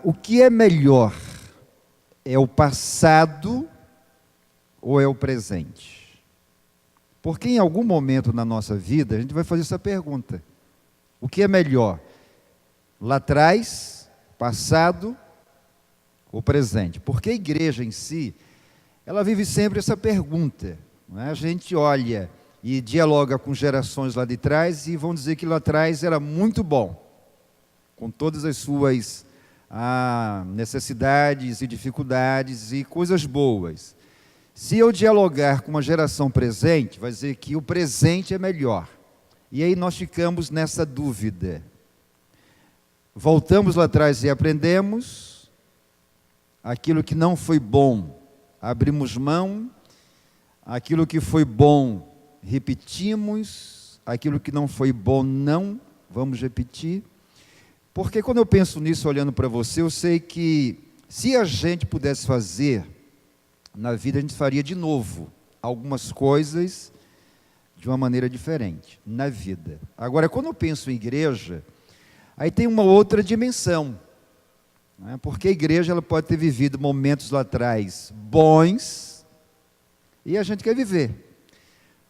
O que é melhor? É o passado ou é o presente? Porque em algum momento na nossa vida a gente vai fazer essa pergunta. O que é melhor? Lá atrás, passado ou presente? Porque a igreja em si, ela vive sempre essa pergunta, não é? A gente olha e dialoga com gerações lá de trás e vão dizer que lá atrás era muito bom, com todas as suas necessidades e dificuldades e coisas boas. Se eu dialogar com uma geração presente, vai dizer que o presente é melhor. E aí nós ficamos nessa dúvida. Voltamos lá atrás e aprendemos. Aquilo que não foi bom, abrimos mão. Aquilo que foi bom, repetimos. Aquilo que não foi bom, não vamos repetir. Porque quando eu penso nisso, olhando para você, eu sei que se a gente pudesse fazer na vida, a gente faria de novo algumas coisas de uma maneira diferente na vida. Agora, quando eu penso em igreja, aí tem uma outra dimensão, né? Porque a igreja ela pode ter vivido momentos lá atrás bons e a gente quer viver,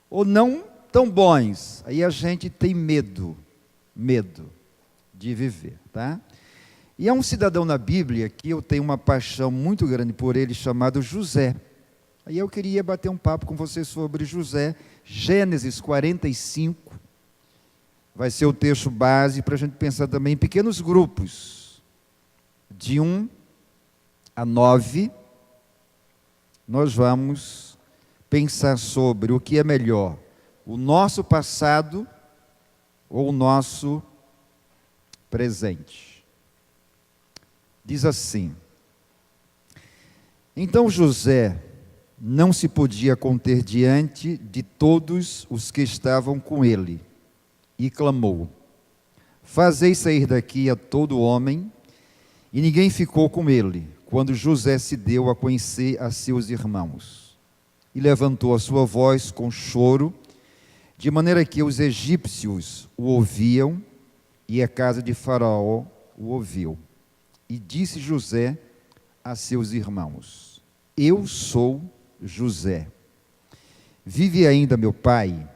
ou não tão bons, aí a gente tem medo de viver, tá? E há um cidadão na Bíblia que eu tenho uma paixão muito grande por ele, chamado José. Aí eu queria bater um papo com você sobre José. Gênesis 45 vai ser o texto base para a gente pensar também em pequenos grupos, de 1 a 9. Nós vamos pensar sobre o que é melhor, o nosso passado ou o nosso presente. Diz assim: então José não se podia conter diante de todos os que estavam com ele, e clamou: fazei sair daqui a todo homem. E ninguém ficou com ele, quando José se deu a conhecer a seus irmãos. E levantou a sua voz com choro, de maneira que os egípcios o ouviam, e a casa de Faraó o ouviu. E disse José a seus irmãos: eu sou José. Vive ainda meu pai?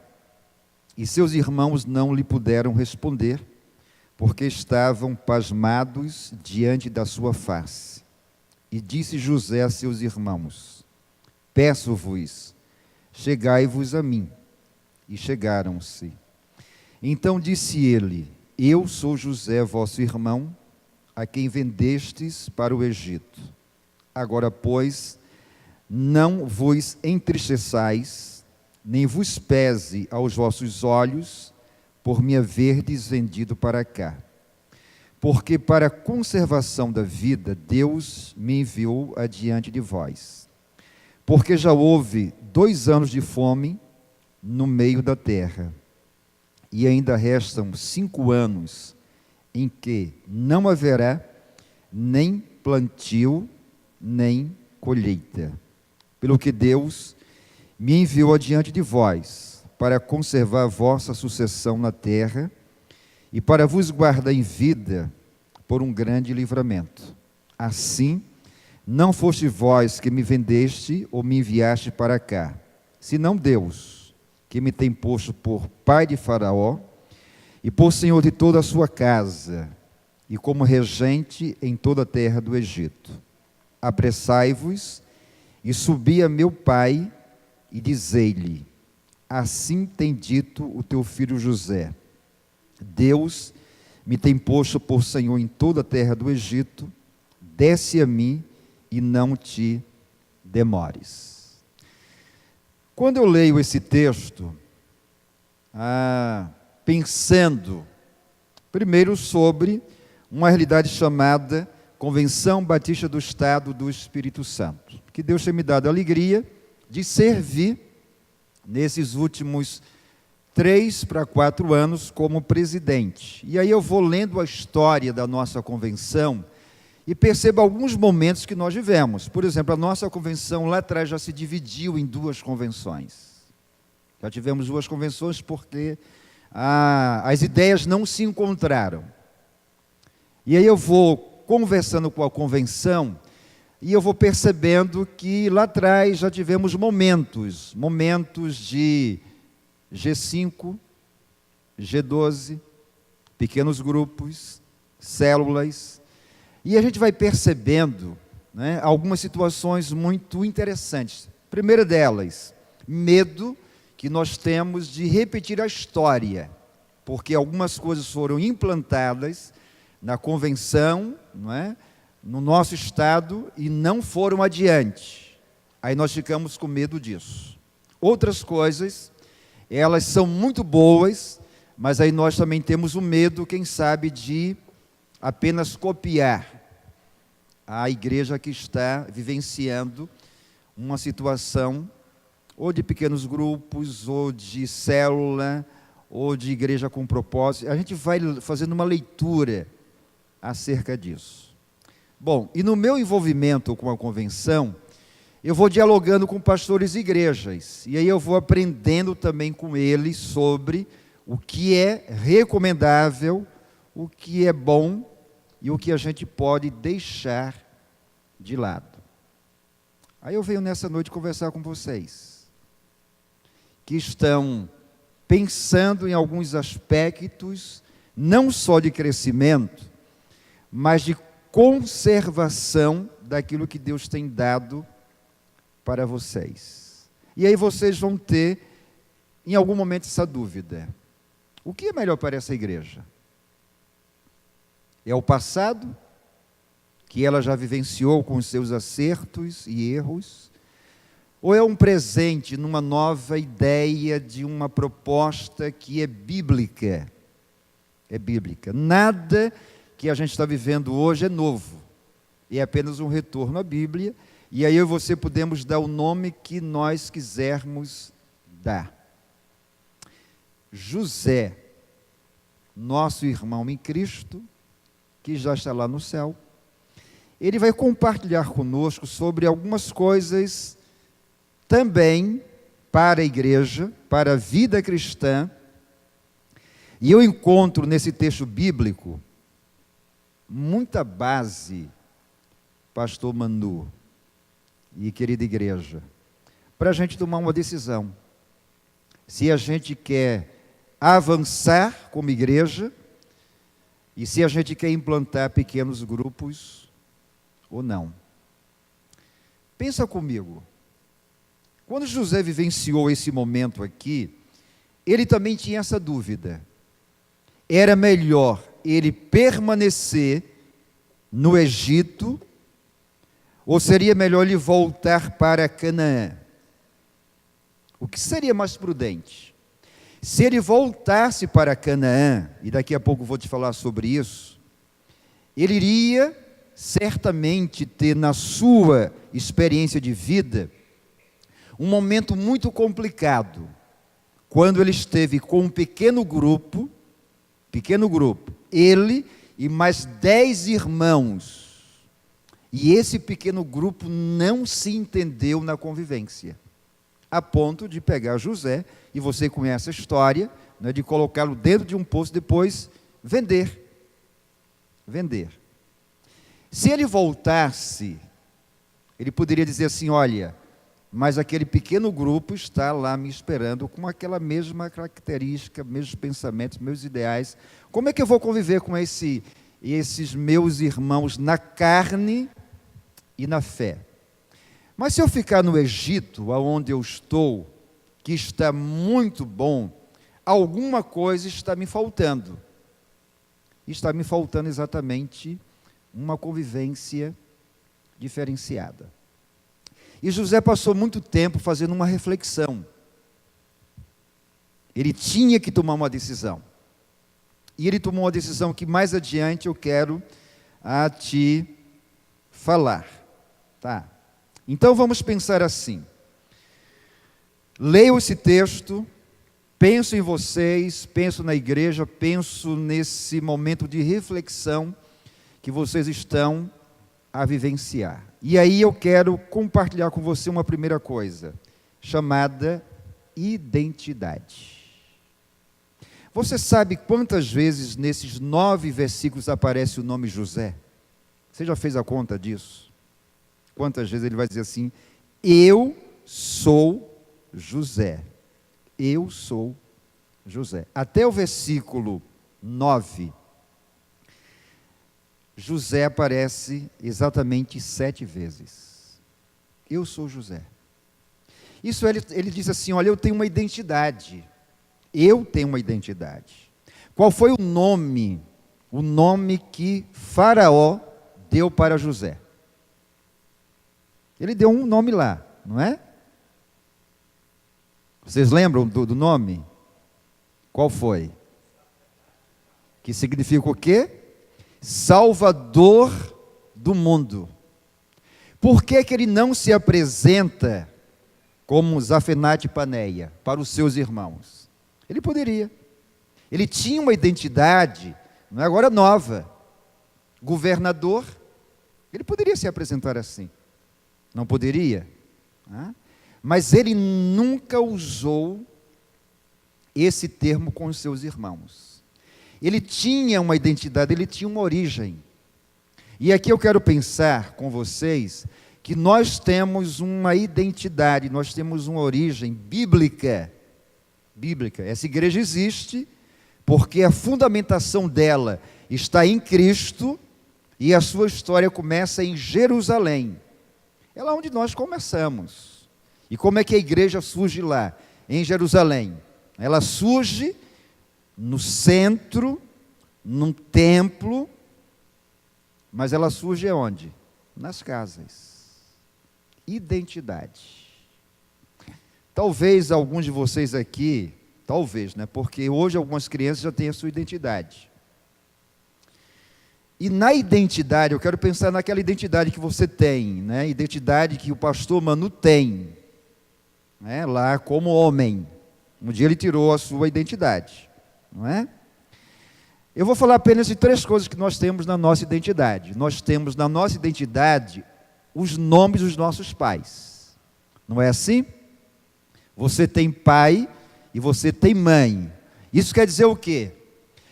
E seus irmãos não lhe puderam responder, porque estavam pasmados diante da sua face. E disse José a seus irmãos: peço-vos, chegai-vos a mim. E chegaram-se. Então disse ele: eu sou José, vosso irmão, a quem vendestes para o Egito. Agora, pois, não vos entristeçais, nem vos pese aos vossos olhos, por me haverdes vendido para cá. Porque para a conservação da vida, Deus me enviou adiante de vós. Porque já houve 2 anos de fome no meio da terra, e ainda restam 5 anos em que não haverá nem plantio, nem colheita. Pelo que Deus me enviou adiante de vós, para conservar a vossa sucessão na terra, e para vos guardar em vida por um grande livramento. Assim, não foste vós que me vendeste ou me enviaste para cá, senão Deus, que me tem posto por pai de Faraó, e por senhor de toda a sua casa, e como regente em toda a terra do Egito. Apressai-vos, e subi a meu pai, e dizei-lhe: assim tem dito o teu filho José, Deus me tem posto por senhor em toda a terra do Egito, desce a mim, e não te demores. Quando eu leio esse texto, pensando primeiro sobre uma realidade chamada Convenção Batista do Estado do Espírito Santo, que Deus tem me dado a alegria de servir nesses últimos 3 para 4 anos como presidente. E aí eu vou lendo a história da nossa convenção e perceba alguns momentos que nós vivemos. Por exemplo, a nossa convenção lá atrás já se dividiu em 2 convenções. Já tivemos 2 convenções porque as ideias não se encontraram. E aí eu vou conversando com a convenção e eu vou percebendo que lá atrás já tivemos momentos de G5, G12, pequenos grupos, células, e a gente vai percebendo, né, algumas situações muito interessantes. Primeira delas, medo que nós temos de repetir a história, porque algumas coisas foram implantadas na convenção, não é, no nosso estado, e não foram adiante. Aí nós ficamos com medo disso. Outras coisas, elas são muito boas, mas aí nós também temos o medo, quem sabe, de apenas copiar a igreja que está vivenciando uma situação ou de pequenos grupos, ou de célula, ou de igreja com propósito. A gente vai fazendo uma leitura acerca disso. Bom, e no meu envolvimento com a convenção, eu vou dialogando com pastores e igrejas, e aí eu vou aprendendo também com eles sobre o que é recomendável, o que é bom e o que a gente pode deixar de lado. Aí eu venho nessa noite conversar com vocês, que estão pensando em alguns aspectos, não só de crescimento, mas de conservação daquilo que Deus tem dado para vocês. E aí vocês vão ter, em algum momento, essa dúvida. O que é melhor para essa igreja? É o passado, que ela já vivenciou com os seus acertos e erros? Ou é um presente numa nova ideia de uma proposta que é bíblica? É bíblica. Nada que a gente está vivendo hoje é novo. É apenas um retorno à Bíblia. E aí eu e você podemos dar o nome que nós quisermos dar. José, nosso irmão em Cristo, que já está lá no céu, ele vai compartilhar conosco sobre algumas coisas também para a igreja, para a vida cristã. E eu encontro nesse texto bíblico muita base, pastor Manu e querida igreja, para a gente tomar uma decisão. Se a gente quer avançar como igreja e se a gente quer implantar pequenos grupos ou não. Pensa comigo. Quando José vivenciou esse momento aqui, ele também tinha essa dúvida. Era melhor ele permanecer no Egito ou seria melhor ele voltar para Canaã? O que seria mais prudente? Se ele voltasse para Canaã, e daqui a pouco vou te falar sobre isso, ele iria certamente ter na sua experiência de vida um momento muito complicado, quando ele esteve com um pequeno grupo, ele e mais 10 irmãos, e esse pequeno grupo não se entendeu na convivência, a ponto de pegar José, e você conhece a história, né, de colocá-lo dentro de um poço, depois vender. Se ele voltasse, ele poderia dizer assim, olha, mas aquele pequeno grupo está lá me esperando com aquela mesma característica, mesmos pensamentos, meus ideais. Como é que eu vou conviver com esses meus irmãos na carne e na fé? Mas se eu ficar no Egito, aonde eu estou, que está muito bom, alguma coisa está me faltando. Está me faltando exatamente uma convivência diferenciada. E José passou muito tempo fazendo uma reflexão. Ele tinha que tomar uma decisão. E ele tomou uma decisão que mais adiante eu quero te falar. Tá? Então vamos pensar assim. Leio esse texto, penso em vocês, penso na igreja, penso nesse momento de reflexão que vocês estão a vivenciar. E aí eu quero compartilhar com você uma primeira coisa, chamada identidade. Você sabe quantas vezes nesses 9 versículos aparece o nome José? Você já fez a conta disso? Quantas vezes ele vai dizer assim: eu sou José. Eu sou José. Até o versículo 9, José aparece exatamente 7 vezes. Eu sou José. Isso ele diz assim: olha, eu tenho uma identidade. Eu tenho uma identidade. Qual foi o nome? O nome que Faraó deu para José. Ele deu um nome lá, não é? Vocês lembram do nome? Qual foi? Que significa o quê? Salvador do mundo. Por que ele não se apresenta como Zafenate Paneia para os seus irmãos? Ele poderia. Ele tinha uma identidade, não é agora nova. Governador, ele poderia se apresentar assim. Não poderia? Mas ele nunca usou esse termo com os seus irmãos. Ele tinha uma identidade, ele tinha uma origem. E aqui eu quero pensar com vocês que nós temos uma identidade, nós temos uma origem bíblica. Essa igreja existe porque a fundamentação dela está em Cristo e a sua história começa em Jerusalém. É lá onde nós começamos. E como é que a igreja surge lá? Em Jerusalém. Ela surge no centro, num templo, mas ela surge onde? Nas casas. Identidade. Talvez alguns de vocês aqui, porque hoje algumas crianças já têm a sua identidade. E na identidade, eu quero pensar naquela identidade que você tem, né? Identidade que o pastor Manu tem, né? Lá como homem. Um dia ele tirou a sua identidade, não é? Eu vou falar apenas de 3 coisas que nós temos na nossa identidade. Nós temos na nossa identidade os nomes dos nossos pais. Não é assim? Você tem pai e você tem mãe. Isso quer dizer o quê?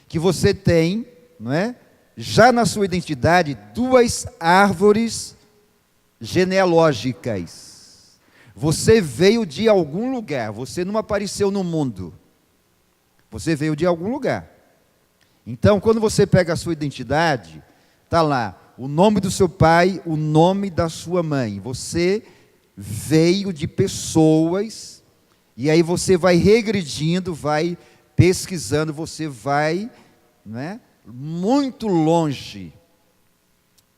Que você tem, não é? Já na sua identidade, 2 árvores genealógicas. Você veio de algum lugar, você não apareceu no mundo. Você veio de algum lugar. Então, quando você pega a sua identidade, está lá o nome do seu pai, o nome da sua mãe. Você veio de pessoas, e aí você vai regredindo, vai pesquisando, você vai, né, muito longe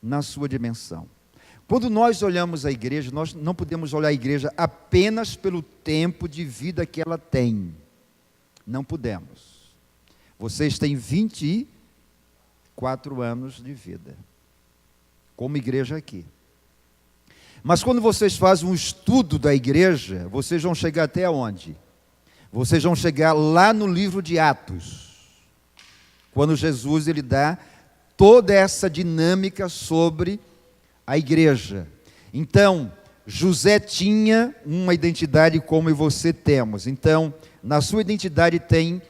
na sua dimensão. Quando nós olhamos a igreja, nós não podemos olhar a igreja apenas pelo tempo de vida que ela tem. Não podemos. Vocês têm 24 anos de vida, como igreja aqui. Mas quando vocês fazem um estudo da igreja, vocês vão chegar até onde? Vocês vão chegar lá no livro de Atos, quando Jesus ele dá toda essa dinâmica sobre a igreja. Então, José tinha uma identidade como você temos. Então, na sua identidade tem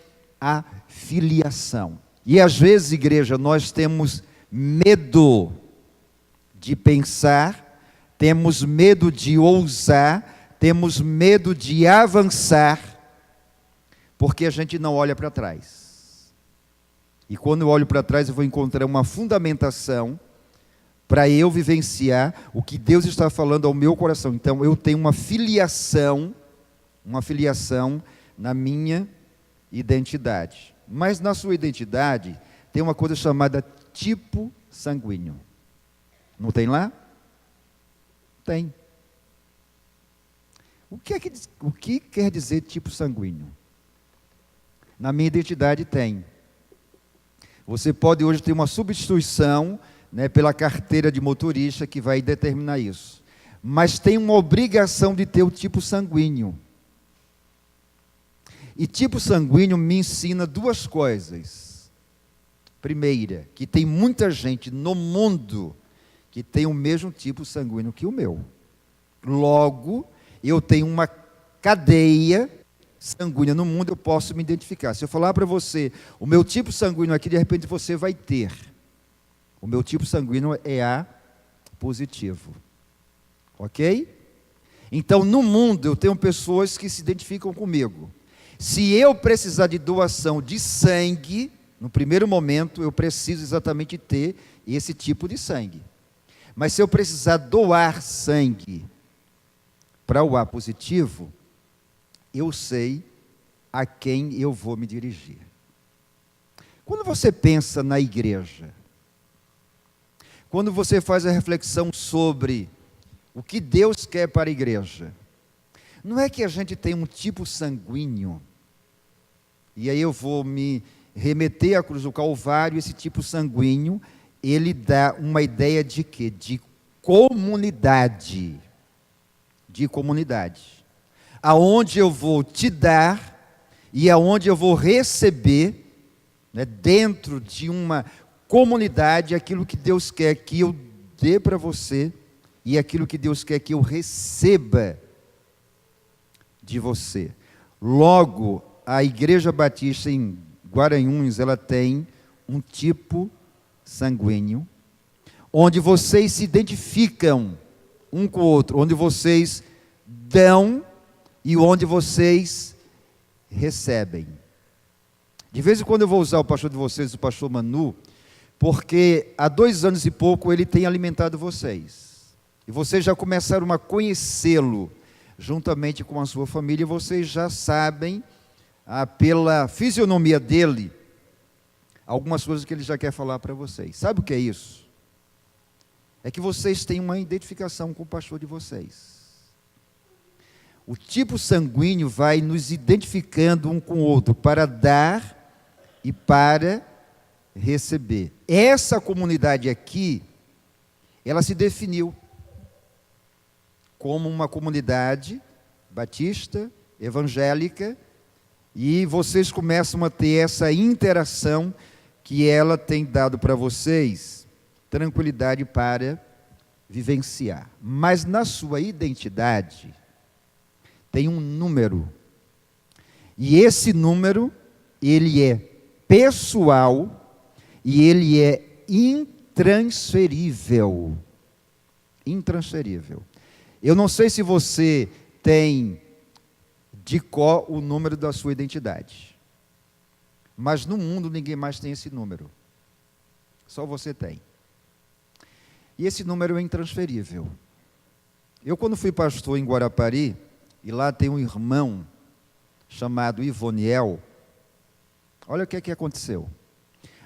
a filiação. E às vezes, igreja, nós temos medo de pensar, temos medo de ousar, temos medo de avançar, porque a gente não olha para trás. E quando eu olho para trás, eu vou encontrar uma fundamentação para eu vivenciar o que Deus está falando ao meu coração. Então, eu tenho uma filiação na minha identidade. Mas na sua identidade, tem uma coisa chamada tipo sanguíneo. Não tem lá? Tem. O que quer dizer tipo sanguíneo? Na minha identidade tem. Você pode hoje ter uma substituição, né, pela carteira de motorista que vai determinar isso. Mas tem uma obrigação de ter o tipo sanguíneo. E tipo sanguíneo me ensina 2 coisas. Primeira, que tem muita gente no mundo que tem o mesmo tipo sanguíneo que o meu. Logo, eu tenho uma cadeia sanguínea no mundo, eu posso me identificar. Se eu falar para você, o meu tipo sanguíneo aqui, de repente você vai ter. O meu tipo sanguíneo é A positivo. Ok? Então, no mundo, eu tenho pessoas que se identificam comigo. Se eu precisar de doação de sangue, no primeiro momento, eu preciso exatamente ter esse tipo de sangue. Mas se eu precisar doar sangue para o A positivo, eu sei a quem eu vou me dirigir. Quando você pensa na igreja, quando você faz a reflexão sobre o que Deus quer para a igreja, não é que a gente tem um tipo sanguíneo, e aí eu vou me remeter à cruz do Calvário, esse tipo sanguíneo, ele dá uma ideia de quê? De comunidade. De comunidade. Aonde eu vou te dar e aonde eu vou receber, né, dentro de uma comunidade, aquilo que Deus quer que eu dê para você e aquilo que Deus quer que eu receba de você. Logo, a Igreja Batista em Guaranhuns, ela tem um tipo sanguíneo, onde vocês se identificam um com o outro, onde vocês dão e onde vocês recebem. De vez em quando eu vou usar o pastor de vocês, o pastor Manu, porque há 2 anos e pouco ele tem alimentado vocês. E vocês já começaram a conhecê-lo, juntamente com a sua família, e vocês já sabem, pela fisionomia dele, algumas coisas que ele já quer falar para vocês. Sabe o que é isso? É que vocês têm uma identificação com o pastor de vocês. O tipo sanguíneo vai nos identificando um com o outro para dar e para receber. Essa comunidade aqui, ela se definiu como uma comunidade batista, evangélica, e vocês começam a ter essa interação que ela tem dado para vocês tranquilidade para vivenciar. Mas na sua identidade tem um número. E esse número, ele é pessoal e ele é intransferível. Intransferível. Eu não sei se você tem de cor o número da sua identidade. Mas no mundo ninguém mais tem esse número. Só você tem. E esse número é intransferível. Eu, quando fui pastor em Guarapari, e lá tem um irmão chamado Ivoniel, olha o que é que aconteceu.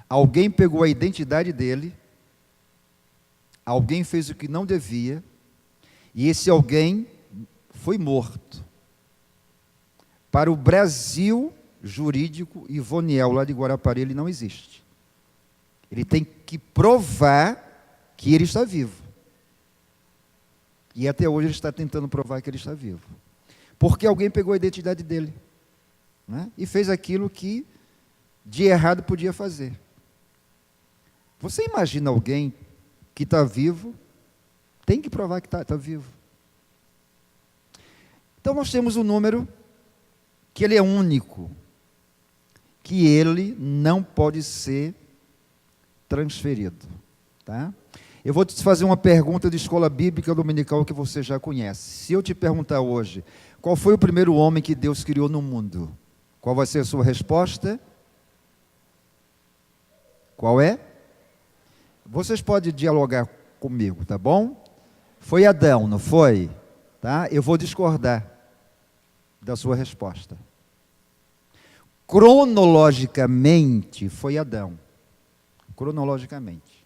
Alguém pegou a identidade dele, alguém fez o que não devia, e esse alguém foi morto. Para o Brasil jurídico, Ivoniel, lá de Guarapari, ele não existe. Ele tem que provar que ele está vivo. E até hoje ele está tentando provar que ele está vivo. Porque alguém pegou a identidade dele, né, e fez aquilo que de errado podia fazer. Você imagina alguém que está vivo, tem que provar que está vivo. Então nós temos um número que ele é único, que ele não pode ser transferido. Tá? Eu vou te fazer uma pergunta de escola bíblica dominical que você já conhece. Se eu te perguntar hoje, qual foi o primeiro homem que Deus criou no mundo? Qual vai ser a sua resposta? Qual é? Vocês podem dialogar comigo, tá bom? Foi Adão, não foi? Tá? Eu vou discordar da sua resposta. Cronologicamente, foi Adão. Cronologicamente.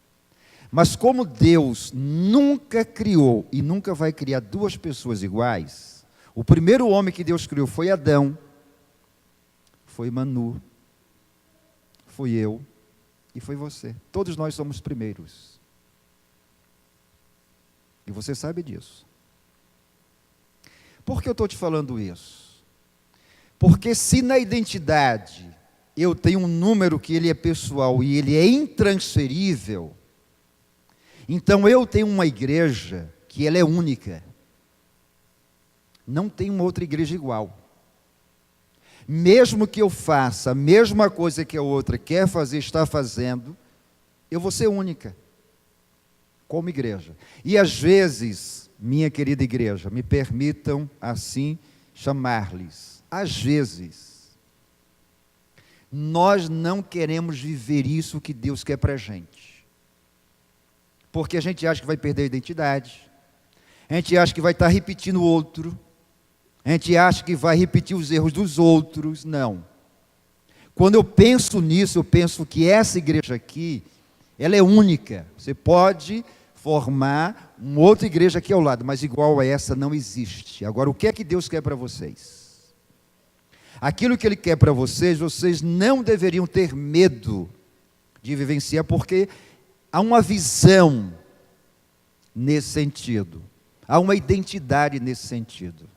Mas como Deus nunca criou e nunca vai criar 2 pessoas iguais, o primeiro homem que Deus criou foi Adão, foi Manu, fui eu e foi você. Todos nós somos primeiros. E você sabe disso. Por que eu estou te falando isso? Porque se na identidade eu tenho um número que ele é pessoal e ele é intransferível, Então eu tenho uma igreja que ela é única. Não tem uma outra igreja igual. Mesmo que eu faça a mesma coisa que a outra quer fazer, está fazendo, eu vou ser única, como igreja. E às vezes, minha querida igreja, me permitam assim chamar-lhes, às vezes, nós não queremos viver isso que Deus quer para a gente. Porque a gente acha que vai perder a identidade, a gente acha que vai estar repetindo o outro, a gente acha que vai repetir os erros dos outros. Não. Quando eu penso nisso, eu penso que essa igreja aqui, ela é única. Você pode formar uma outra igreja aqui ao lado, mas igual a essa não existe. Agora, o que é que Deus quer para vocês? Aquilo que Ele quer para vocês, vocês não deveriam ter medo de vivenciar, porque há uma visão nesse sentido. Há uma identidade nesse sentido.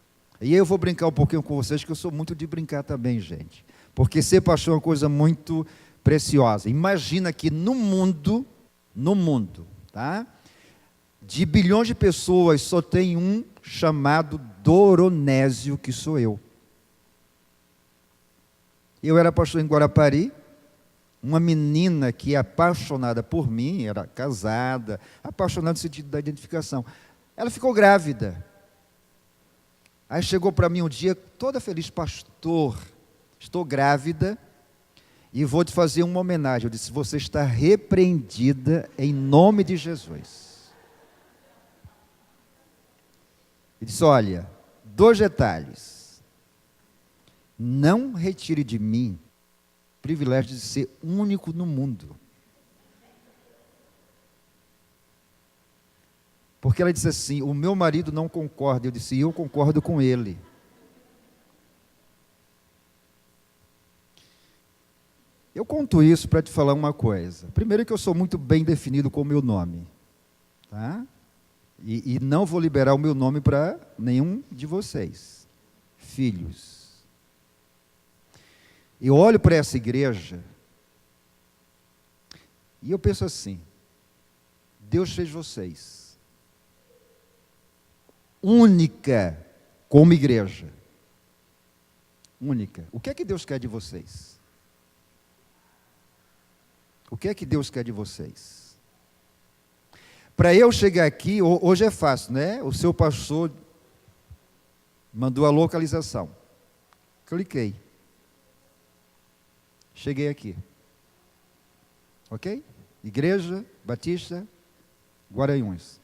E eu vou brincar um pouquinho com vocês, que eu sou muito de brincar também, gente. Porque ser pastor é uma coisa muito preciosa. Imagina que no mundo, tá? De bilhões de pessoas, só tem um chamado Doronésio, que sou eu. Eu era pastor em Guarapari, uma menina que é apaixonada por mim, era casada, apaixonada no sentido da identificação. Ela ficou grávida. Aí chegou para mim um dia, toda feliz, pastor, estou grávida e vou te fazer uma homenagem. Eu disse, você está repreendida em nome de Jesus. Ele disse, olha, 2 detalhes. Não retire de mim o privilégio de ser único no mundo. Porque ela disse assim, o meu marido não concorda. Eu disse, eu concordo com ele. Eu conto isso para te falar uma coisa. Primeiro que eu sou muito bem definido com o meu nome. Tá? E não vou liberar o meu nome para nenhum de vocês. Filhos. Eu olho para essa igreja e eu penso assim, Deus fez vocês única como igreja. Única. O que é que Deus quer de vocês? O que é que Deus quer de vocês? Para eu chegar aqui, hoje é fácil, né? O seu pastor mandou a localização. Cliquei. Cheguei aqui. Ok? Igreja Batista Guaranhuns.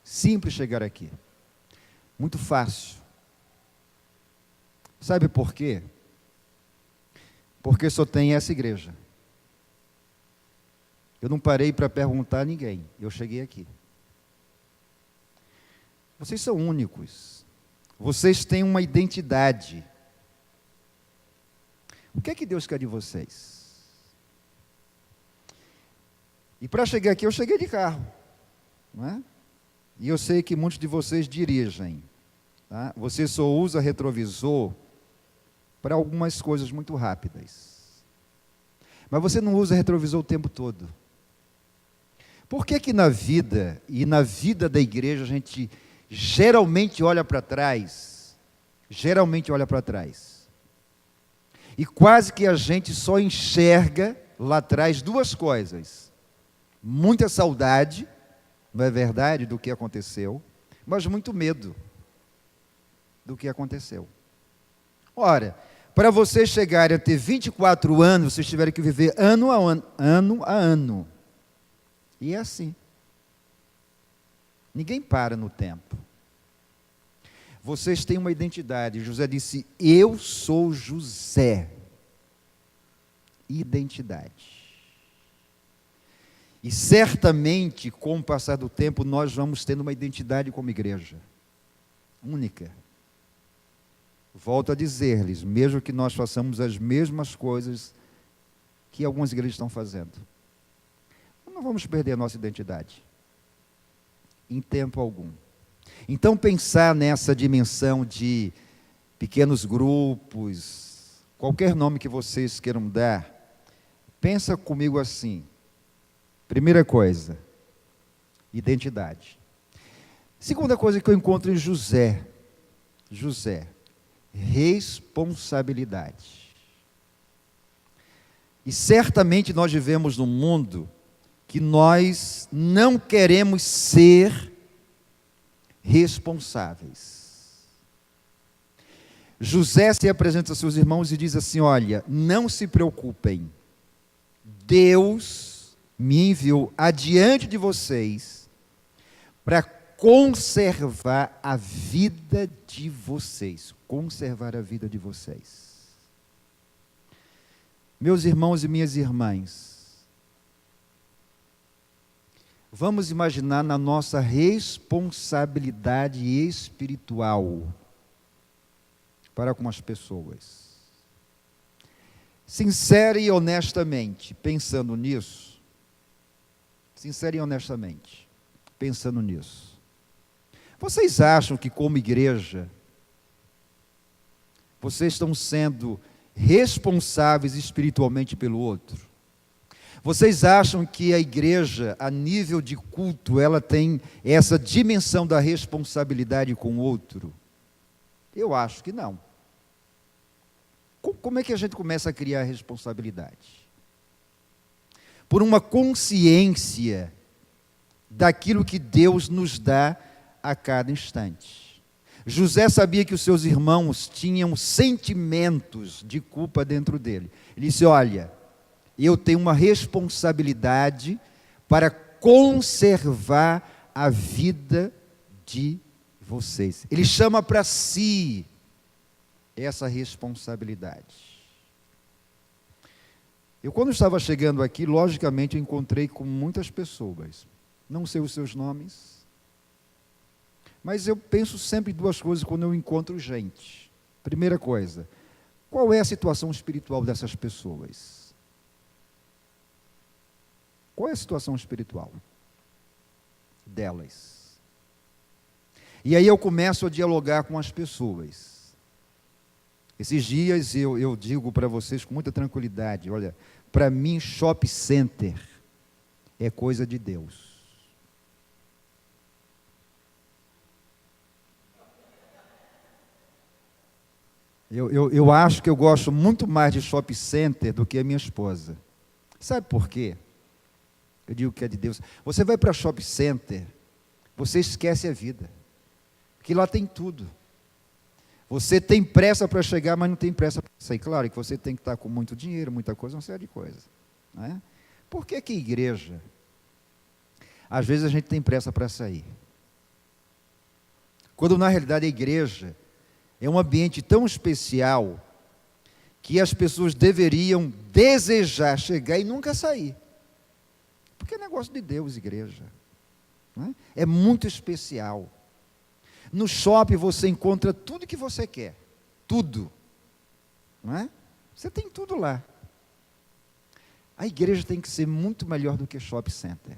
Simples chegar aqui. Muito fácil. Sabe por quê? Porque só tem essa igreja. Eu não parei para perguntar a ninguém. Eu cheguei aqui. Vocês são únicos. Vocês têm uma identidade. O que é que Deus quer de vocês? E para chegar aqui, eu cheguei de carro. Não é? E eu sei que muitos de vocês dirigem. Tá? Você só usa retrovisor para algumas coisas muito rápidas. Mas você não usa retrovisor o tempo todo. Por que que na vida, e na vida da igreja, a gente geralmente olha para trás? Geralmente olha para trás. E quase que a gente só enxerga lá atrás 2 coisas. Muita saudade, não é verdade, do que aconteceu, mas muito medo do que aconteceu. Ora, para vocês chegarem a ter 24 anos, vocês tiveram que viver ano a ano. E é assim. Ninguém para no tempo. Vocês têm uma identidade. José disse, eu sou José. Identidade. E certamente, com o passar do tempo, nós vamos tendo uma identidade como igreja. Única. Volto a dizer-lhes, mesmo que nós façamos as mesmas coisas que algumas igrejas estão fazendo, não vamos perder a nossa identidade. Em tempo algum. Então, pensar nessa dimensão de pequenos grupos, qualquer nome que vocês queiram dar, pensa comigo assim. Primeira coisa, identidade. Segunda coisa que eu encontro em José, responsabilidade. E certamente nós vivemos num mundo que nós não queremos ser responsáveis. José se apresenta a seus irmãos e diz assim: olha, não se preocupem, Deus me enviou adiante de vocês para conservar a vida de vocês. Conservar a vida de vocês. Meus irmãos e minhas irmãs, vamos imaginar na nossa responsabilidade espiritual para com as pessoas. Sincera e honestamente, pensando nisso, vocês acham que como igreja, vocês estão sendo responsáveis espiritualmente pelo outro? Vocês acham que a igreja, a nível de culto, ela tem essa dimensão da responsabilidade com o outro? Eu acho que não. Como é que a gente começa a criar responsabilidade? Por uma consciência daquilo que Deus nos dá a cada instante. José sabia que os seus irmãos tinham sentimentos de culpa dentro dele. Ele disse: olha, eu tenho uma responsabilidade para conservar a vida de vocês. Ele chama para si essa responsabilidade. Eu, quando estava chegando aqui, logicamente eu encontrei com muitas pessoas. Não sei os seus nomes, mas eu penso sempre em duas coisas quando eu encontro gente. Primeira coisa, qual é a situação espiritual dessas pessoas? Qual é a situação espiritual delas? E aí eu começo a dialogar com as pessoas. Esses dias eu digo para vocês com muita tranquilidade: olha, para mim shopping center é coisa de Deus. Eu acho que eu gosto muito mais de shopping center do que a minha esposa. Sabe por quê? Eu digo que é de Deus. Você vai para shopping center, você esquece a vida. Porque lá tem tudo. Você tem pressa para chegar, mas não tem pressa para sair. Claro que você tem que estar com muito dinheiro, muita coisa, uma série de coisas. Não é? Por que que igreja? Às vezes a gente tem pressa para sair. Quando na realidade a igreja é um ambiente tão especial que as pessoas deveriam desejar chegar e nunca sair. Porque é negócio de Deus, igreja. Não é? É muito especial. No shopping você encontra tudo que você quer. Tudo. Não é? Você tem tudo lá. A igreja tem que ser muito melhor do que shopping center.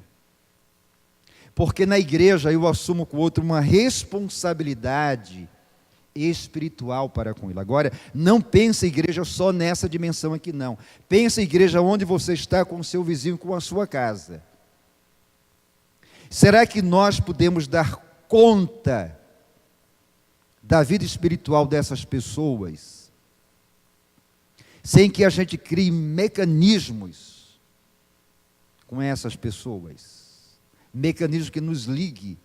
Porque na igreja eu assumo com o outro uma responsabilidade espiritual para com ele. Agora, não pense a igreja só nessa dimensão aqui, não. Pense a igreja onde você está com o seu vizinho, com a sua casa. Será que nós podemos dar conta da vida espiritual dessas pessoas sem que a gente crie mecanismos com essas pessoas? Mecanismos que nos ligue.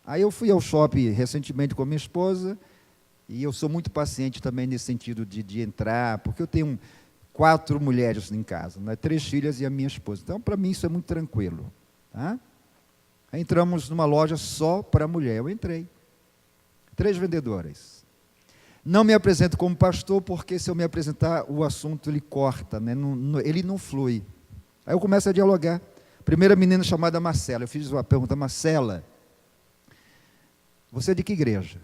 Aí eu fui ao shopping recentemente com a minha esposa, e eu sou muito paciente também nesse sentido de entrar, porque eu tenho 4 mulheres em casa, né? 3 filhas e a minha esposa. Então, para mim, isso é muito tranquilo. Tá? Aí entramos numa loja só para mulher. Eu entrei. 3 vendedoras. Não me apresento como pastor, porque se eu me apresentar, o assunto ele corta, né? Ele não flui. Aí eu começo a dialogar. Primeira menina chamada Marcela. Eu fiz uma pergunta: Marcela, você é de que igreja?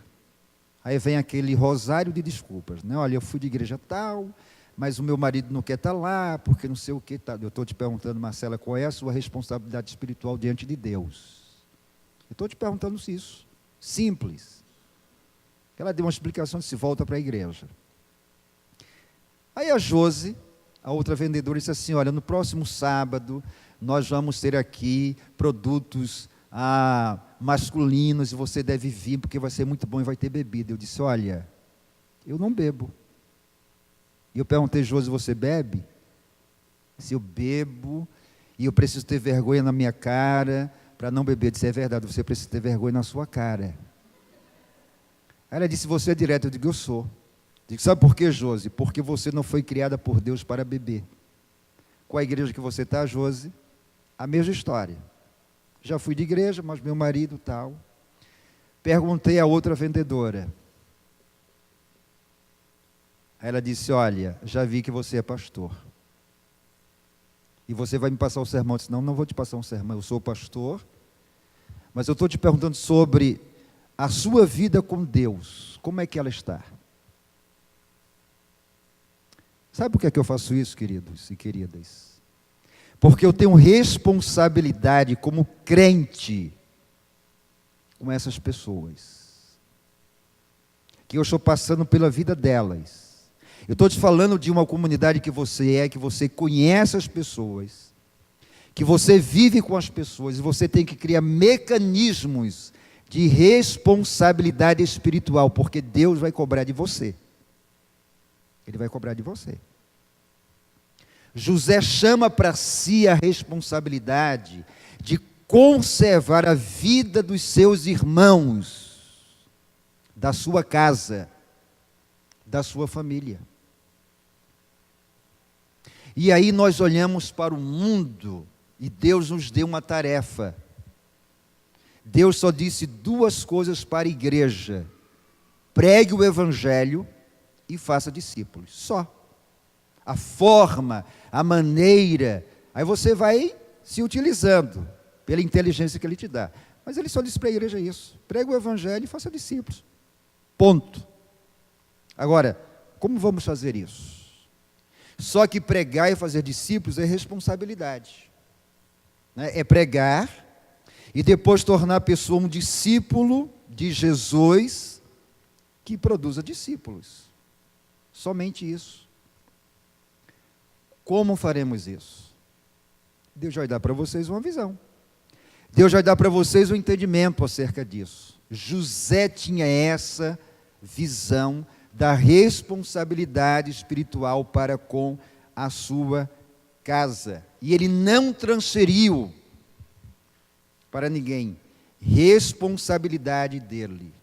Aí vem aquele rosário de desculpas, né? Olha, eu fui de igreja tal, mas o meu marido não quer estar lá, porque não sei o que. Tá. Eu estou te perguntando, Marcela, qual é a sua responsabilidade espiritual diante de Deus? Eu estou te perguntando isso. Simples. Ela deu uma explicação e se volta para a igreja. Aí a Josi, A outra vendedora disse assim: olha, no próximo sábado nós vamos ter aqui produtos masculinos e você deve vir porque vai ser muito bom e vai ter bebida. Eu disse: olha, eu não bebo. E eu perguntei: Josi, você bebe? Se eu bebo e eu preciso ter vergonha na minha cara para não beber. Eu disse: é verdade, você precisa ter vergonha na sua cara. Aí ela disse: você é direto? Eu digo: eu sou. Eu digo: sabe por quê, Josi? Porque você não foi criada por Deus para beber. Qual a igreja que você está, Josi? A mesma história. Já fui de igreja, mas meu marido tal. Perguntei a outra vendedora. Aí ela disse: olha, já vi que você é pastor. E você vai me passar o sermão? Eu disse: não, não vou te passar um sermão, eu sou pastor. Mas eu estou te perguntando sobre a sua vida com Deus. Como é que ela está? Sabe por que é que eu faço isso, queridos e queridas? Porque eu tenho responsabilidade como crente com essas pessoas, que eu estou passando pela vida delas. Eu estou te falando de uma comunidade que você conhece as pessoas, que você vive com as pessoas, e você tem que criar mecanismos de responsabilidade espiritual, porque Deus vai cobrar de você. Ele vai cobrar de você. José chama para si a responsabilidade de conservar a vida dos seus irmãos, da sua casa, da sua família. E aí nós olhamos para o mundo e Deus nos deu uma tarefa. Deus só disse duas coisas para a igreja: pregue o evangelho e faça discípulos. Só. A forma, a maneira, aí você vai se utilizando pela inteligência que Ele te dá. Mas Ele só disse para a igreja isso: pregue o evangelho e faça discípulos. Ponto. Agora, como vamos fazer isso? Só que pregar e fazer discípulos é responsabilidade. É pregar e depois tornar a pessoa um discípulo de Jesus que produza discípulos. Somente isso. Como faremos isso? Deus vai dar para vocês uma visão. Deus vai dar para vocês um entendimento acerca disso. José tinha essa visão da responsabilidade espiritual para com a sua casa. E ele não transferiu para ninguém responsabilidade dele.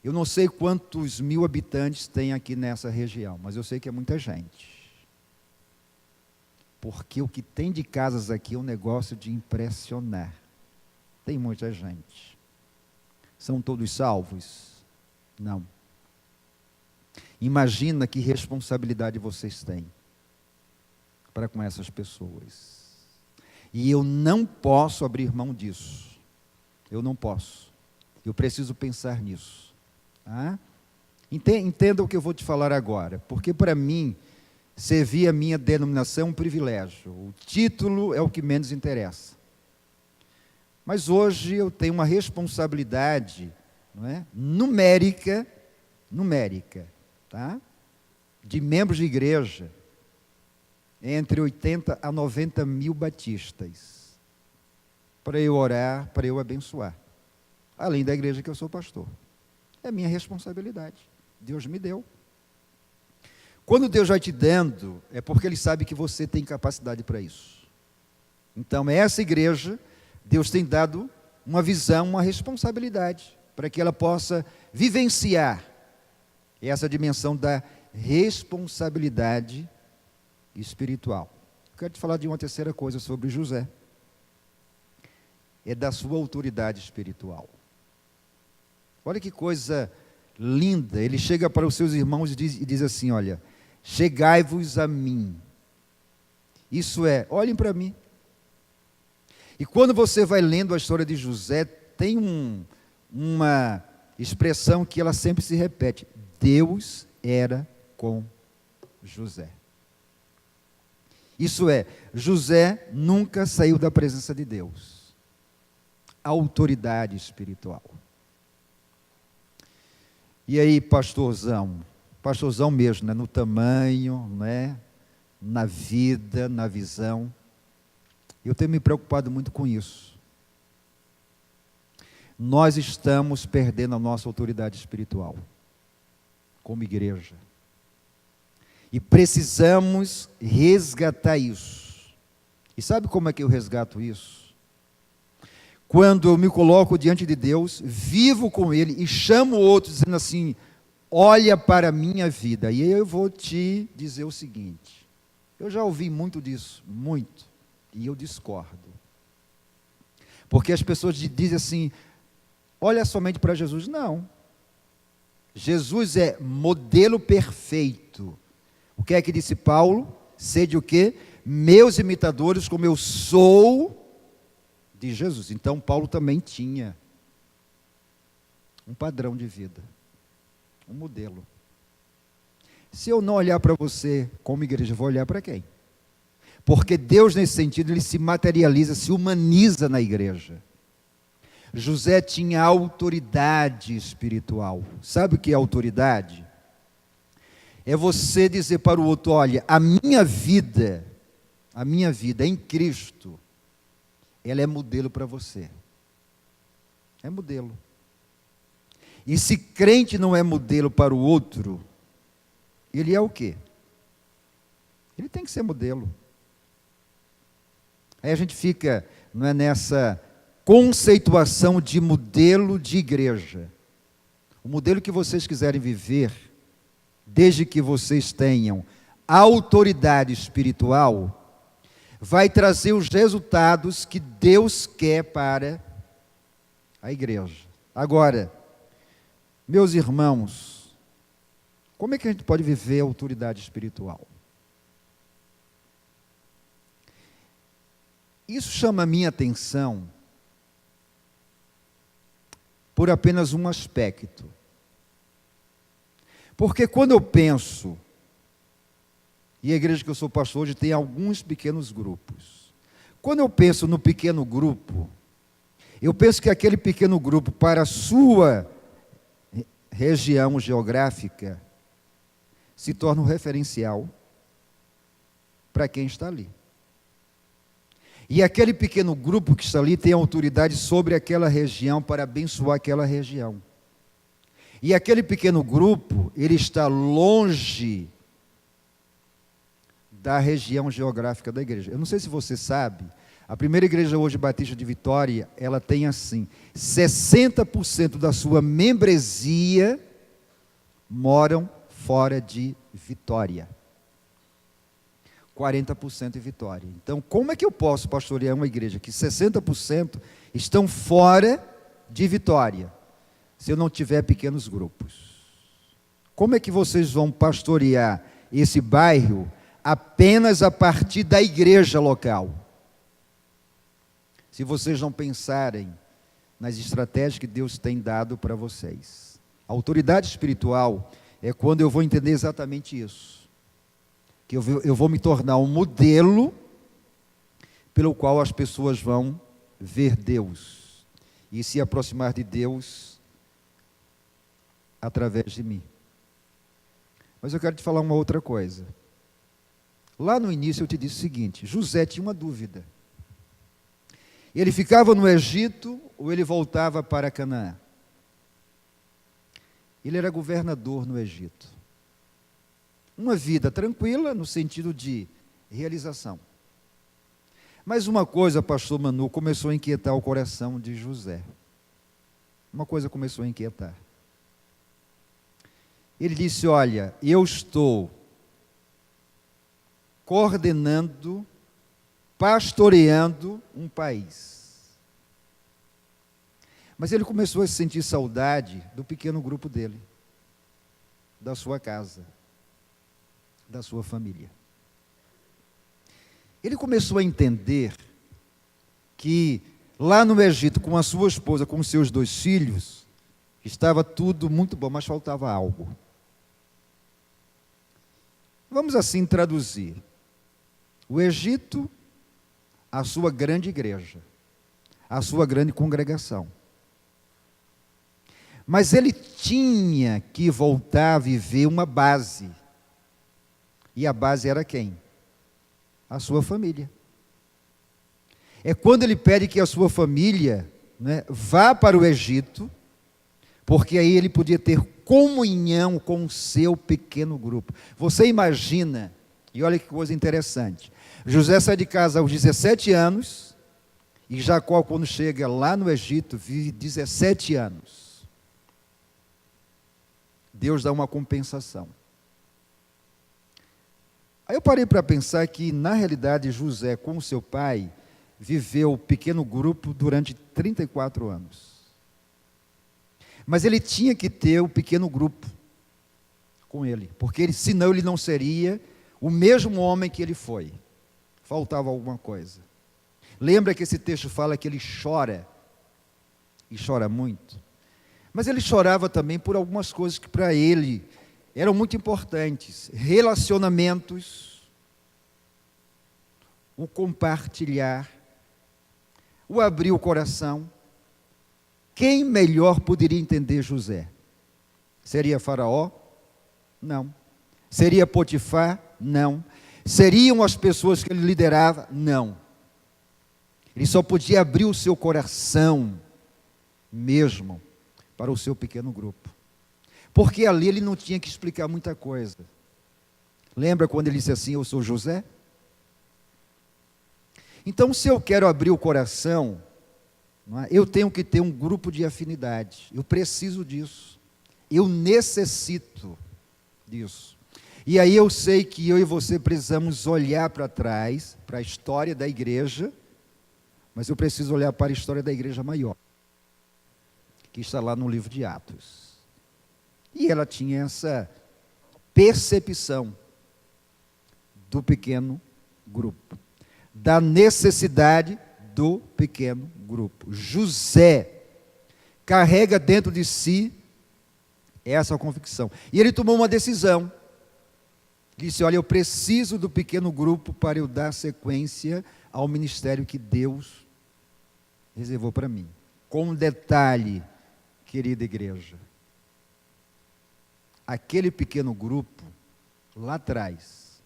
Eu não sei quantos mil habitantes tem aqui nessa região, mas eu sei que é muita gente. Porque o que tem de casas aqui é um negócio de impressionar. Tem muita gente. São todos salvos? Não. Imagina que responsabilidade vocês têm para com essas pessoas. E eu não posso abrir mão disso. Eu não posso. Eu preciso pensar nisso. Tá? Entenda o que eu vou te falar agora. Porque para mim, servir a minha denominação é um privilégio. O título é o que menos interessa. Mas hoje eu tenho uma responsabilidade, não é? numérica, tá? De membros de igreja, entre 80 a 90 mil batistas, para eu orar, para eu abençoar, além da igreja que eu sou pastor. É minha responsabilidade, Deus me deu. Quando Deus vai te dando, é porque Ele sabe que você tem capacidade para isso. Então, essa igreja, Deus tem dado uma visão, uma responsabilidade, para que ela possa vivenciar essa dimensão da responsabilidade espiritual. Quero te falar de uma terceira coisa sobre José. É da sua autoridade espiritual. Olha que coisa linda. Ele chega para os seus irmãos e diz assim: olha, chegai-vos a mim. Isso é, olhem para mim. E quando você vai lendo a história de José, tem uma expressão que ela sempre se repete: Deus era com José. Isso é, José nunca saiu da presença de Deus. Autoridade espiritual. E aí, pastorzão, pastorzão mesmo, né? No tamanho, né? Na vida, na visão. Eu tenho me preocupado muito com isso. Nós estamos perdendo a nossa autoridade espiritual, como igreja. E precisamos resgatar isso. E sabe como é que eu resgato isso? Quando eu me coloco diante de Deus, vivo com Ele e chamo outros dizendo assim, olha para a minha vida. E eu vou te dizer o seguinte, eu já ouvi muito disso, muito, e eu discordo. Porque as pessoas dizem assim, olha somente para Jesus. Não. Jesus é modelo perfeito. O que é que disse Paulo? Sede o quê? Meus imitadores, como eu sou de Jesus. Então Paulo também tinha um padrão de vida, um modelo. Se eu não olhar para você como igreja, eu vou olhar para quem? Porque Deus, nesse sentido, Ele se materializa, se humaniza na igreja. José tinha autoridade espiritual. Sabe o que é autoridade? É você dizer para o outro, olha, a minha vida em Cristo, ela é modelo para você. É modelo. E se crente não é modelo para o outro, ele é o quê? Ele tem que ser modelo. Aí a gente fica, não é, nessa conceituação de modelo de igreja. O modelo que vocês quiserem viver, desde que vocês tenham autoridade espiritual, vai trazer os resultados que Deus quer para a igreja. Agora, meus irmãos, como é que a gente pode viver a autoridade espiritual? Isso chama a minha atenção por apenas um aspecto. Porque quando eu penso, e a igreja que eu sou pastor hoje tem alguns pequenos grupos. Quando eu penso no pequeno grupo, eu penso que aquele pequeno grupo, para a sua região geográfica, se torna um referencial para quem está ali. E aquele pequeno grupo que está ali tem autoridade sobre aquela região para abençoar aquela região. E aquele pequeno grupo, ele está longe da região geográfica da igreja. Eu não sei se você sabe, a primeira igreja hoje batista de Vitória, ela tem assim, 60% da sua membresia moram fora de Vitória. 40% em Vitória. Então, como é que eu posso pastorear uma igreja que 60% estão fora de Vitória, se eu não tiver pequenos grupos? Como é que vocês vão pastorear esse bairro apenas a partir da igreja local? Se vocês não pensarem nas estratégias que Deus tem dado para vocês. A autoridade espiritual é quando eu vou entender exatamente isso. Que eu vou me tornar um modelo pelo qual as pessoas vão ver Deus e se aproximar de Deus através de mim. Mas eu quero te falar uma outra coisa. Lá no início eu te disse o seguinte, José tinha uma dúvida. Ele ficava no Egito ou ele voltava para Canaã? Ele era governador no Egito. Uma vida tranquila no sentido de realização. Mas uma coisa, pastor Manu, começou a inquietar o coração de José. Uma coisa começou a inquietar. Ele disse, olha, eu estou coordenando, pastoreando um país. Mas ele começou a sentir saudade do pequeno grupo dele, da sua casa, da sua família. Ele começou a entender que lá no Egito, com a sua esposa, com os seus 2 filhos, estava tudo muito bom, mas faltava algo. Vamos assim traduzir. O Egito, a sua grande igreja, a sua grande congregação. Mas ele tinha que voltar a viver uma base. E a base era quem? A sua família. É quando ele pede que a sua família, né, vá para o Egito, porque aí ele podia ter comunhão com o seu pequeno grupo. Você imagina, e olha que coisa interessante, José sai de casa aos 17 anos, e Jacó, quando chega lá no Egito, vive 17 anos. Deus dá uma compensação. Aí eu parei para pensar que, na realidade, José, com o seu pai, viveu o pequeno grupo durante 34 anos. Mas ele tinha que ter o pequeno grupo com ele, porque senão ele não seria o mesmo homem que ele foi. Faltava alguma coisa. Lembra que esse texto fala que ele chora, e chora muito? Mas ele chorava também por algumas coisas que para ele eram muito importantes. Relacionamentos, o compartilhar, o abrir o coração. Quem melhor poderia entender José? Seria Faraó? Não. Seria Potifar? Não. Seriam as pessoas que ele liderava? Não. Ele só podia abrir o seu coração mesmo para o seu pequeno grupo. Porque ali ele não tinha que explicar muita coisa. Lembra quando ele disse assim, eu sou José? Então, se eu quero abrir o coração, não é, eu tenho que ter um grupo de afinidade. Eu preciso disso. Eu necessito disso. E aí eu sei que eu e você precisamos olhar para trás, para a história da igreja, mas eu preciso olhar para a história da igreja maior, que está lá no livro de Atos. E ela tinha essa percepção do pequeno grupo, da necessidade do pequeno grupo. José carrega dentro de si essa convicção. E ele tomou uma decisão. Disse, olha, eu preciso do pequeno grupo para eu dar sequência ao ministério que Deus reservou para mim. Com um detalhe, querida igreja. Aquele pequeno grupo, lá atrás,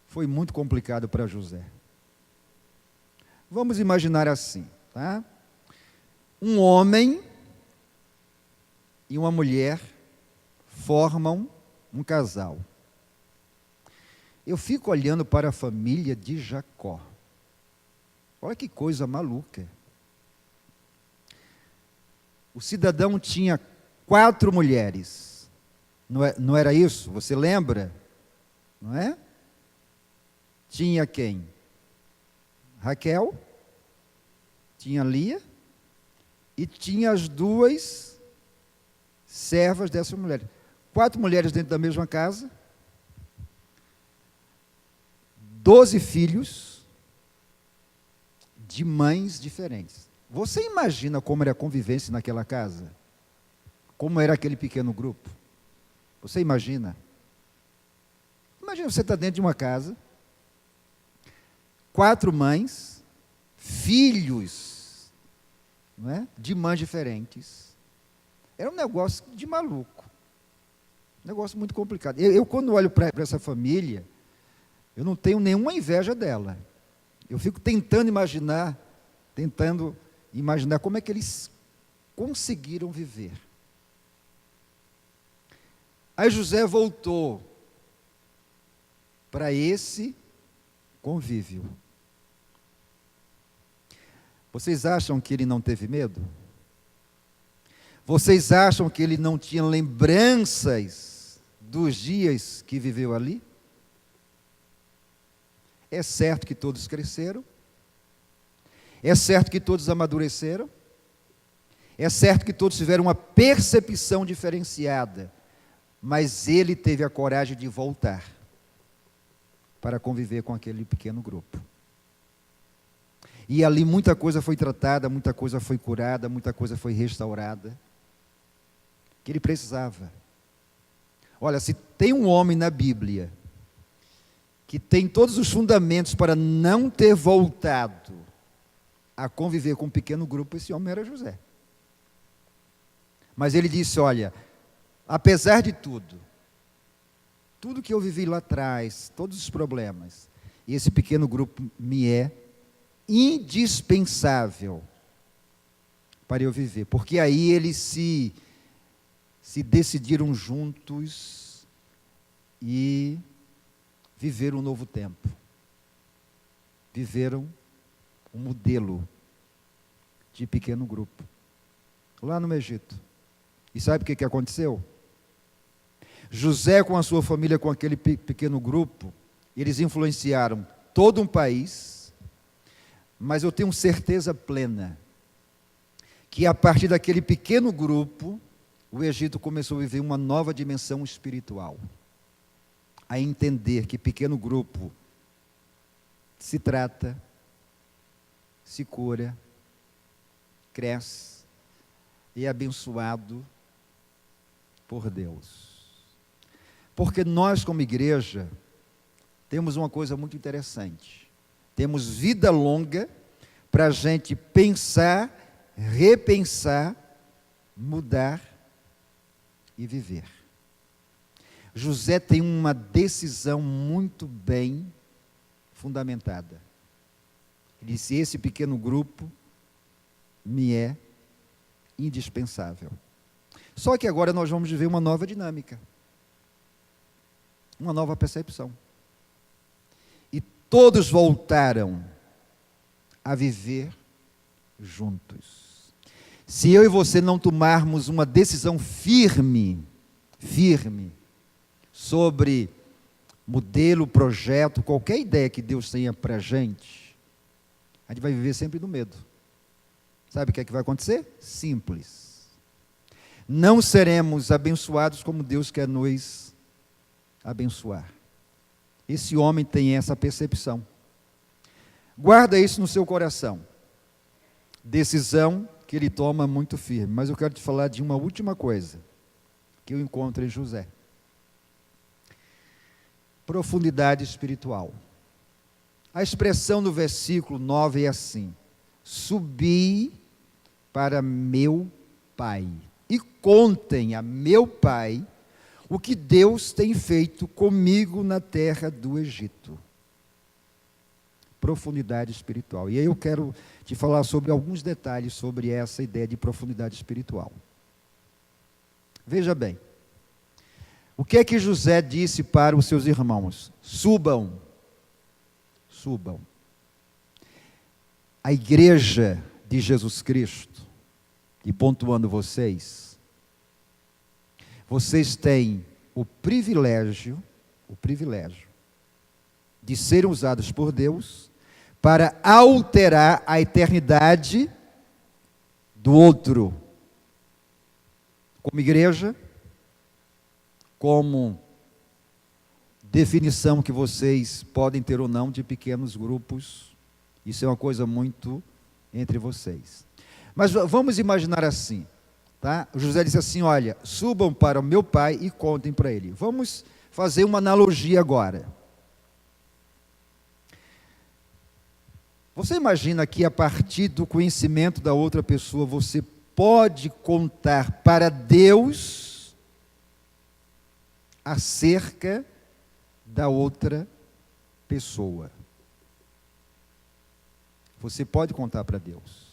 foi muito complicado para José. Vamos imaginar assim, tá? Um homem e uma mulher formam um casal. Eu fico olhando para a família de Jacó. Olha que coisa maluca. O cidadão tinha 4 mulheres. Não era isso? Você lembra? Não é? Tinha quem? Raquel, tinha Lia, e tinha as 2 servas dessa mulher. 4 mulheres dentro da mesma casa, 12 filhos de mães diferentes. Você imagina como era a convivência naquela casa? Como era aquele pequeno grupo? Você imagina? Imagina você estar dentro de uma casa, 4 mães, filhos, não é? De mães diferentes. Era um negócio de maluco. Um negócio muito complicado. Eu quando olho para essa família, eu não tenho nenhuma inveja dela. Eu fico tentando imaginar como é que eles conseguiram viver. Aí José voltou para esse convívio. Vocês acham que ele não teve medo? Vocês acham que ele não tinha lembranças dos dias que viveu ali? É certo que todos cresceram. É certo que todos amadureceram. É certo que todos tiveram uma percepção diferenciada. Mas ele teve a coragem de voltar para conviver com aquele pequeno grupo. E ali muita coisa foi tratada, muita coisa foi curada, muita coisa foi restaurada, que ele precisava. Olha, se tem um homem na Bíblia que tem todos os fundamentos para não ter voltado a conviver com um pequeno grupo, esse homem era José. Mas ele disse, olha, apesar de tudo que eu vivi lá atrás, todos os problemas, esse pequeno grupo me é indispensável para eu viver. Porque aí eles se decidiram juntos e viveram um novo tempo. Viveram um modelo de pequeno grupo, lá no Egito. E sabe o que aconteceu? José com a sua família, com aquele pequeno grupo, eles influenciaram todo um país, mas eu tenho certeza plena que a partir daquele pequeno grupo, o Egito começou a viver uma nova dimensão espiritual, a entender que pequeno grupo se trata, se cura, cresce e é abençoado por Deus. Porque nós, como igreja, temos uma coisa muito interessante. Temos vida longa para a gente pensar, repensar, mudar e viver. José tem uma decisão muito bem fundamentada. Ele disse, esse pequeno grupo me é indispensável. Só que agora nós vamos viver uma nova dinâmica. Uma nova percepção. E todos voltaram a viver juntos. Se eu e você não tomarmos uma decisão firme, sobre modelo, projeto, qualquer ideia que Deus tenha para a gente vai viver sempre no medo. Sabe o que é que vai acontecer? Simples. Não seremos abençoados como Deus quer nos abençoar. Esse homem tem essa percepção. Guarda isso no seu coração. Decisão que ele toma muito firme. Mas eu quero te falar de uma última coisa que eu encontro em José. Profundidade espiritual. A expressão no versículo 9 é assim: subi para meu pai e contem a meu pai o que Deus tem feito comigo na terra do Egito. Profundidade espiritual. E aí eu quero te falar sobre alguns detalhes sobre essa ideia de profundidade espiritual. Veja bem, o que é que José disse para os seus irmãos? Subam. A igreja de Jesus Cristo, e pontuando vocês têm o privilégio de serem usados por Deus para alterar a eternidade do outro. Como igreja, como definição que vocês podem ter ou não de pequenos grupos, isso é uma coisa muito entre vocês. Mas vamos imaginar assim, tá? José disse assim, olha, subam para o meu pai e contem para ele. Vamos fazer uma analogia agora. Você imagina que a partir do conhecimento da outra pessoa, você pode contar para Deus acerca da outra pessoa. Você pode contar para Deus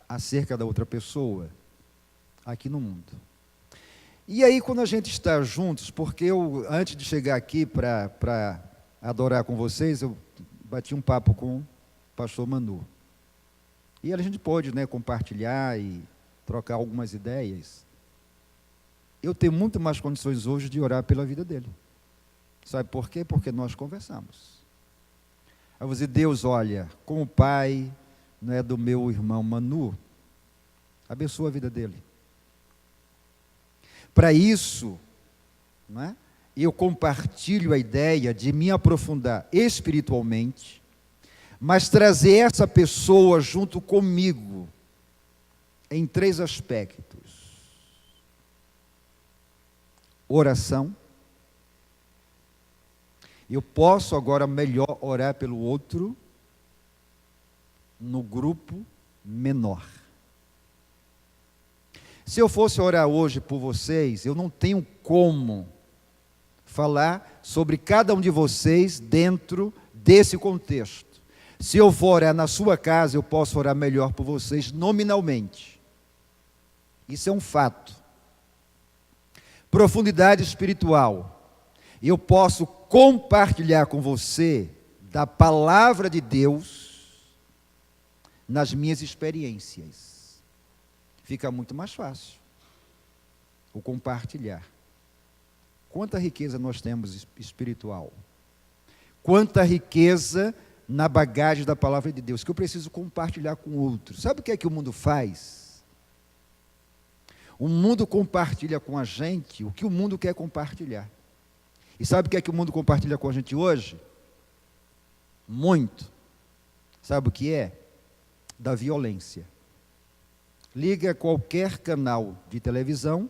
acerca da outra pessoa aqui no mundo. E aí, quando a gente está juntos, porque eu, antes de chegar aqui para adorar com vocês, eu bati um papo com o pastor Manu. E a gente pôde, compartilhar e trocar algumas ideias. Eu tenho muito mais condições hoje de orar pela vida dele. Sabe por quê? Porque nós conversamos. Aí você, Deus, olha, como pai, do meu irmão Manu, abençoa a vida dele. Para isso, eu compartilho a ideia de me aprofundar espiritualmente, mas trazer essa pessoa junto comigo em 3 aspectos: oração. Eu posso agora melhor orar pelo outro no grupo menor. Se eu fosse orar hoje por vocês, eu não tenho como falar sobre cada um de vocês dentro desse contexto. Se eu for orar na sua casa, eu posso orar melhor por vocês nominalmente. Isso é um fato. Profundidade espiritual. Eu posso compartilhar com você da palavra de Deus nas minhas experiências. Fica muito mais fácil o compartilhar. Quanta riqueza nós temos espiritual. Quanta riqueza na bagagem da palavra de Deus, que eu preciso compartilhar com outros. Sabe o que é que o mundo faz? O mundo compartilha com a gente o que o mundo quer compartilhar. E sabe o que é que o mundo compartilha com a gente hoje? Muito. Sabe o que é? Da violência. Liga qualquer canal de televisão,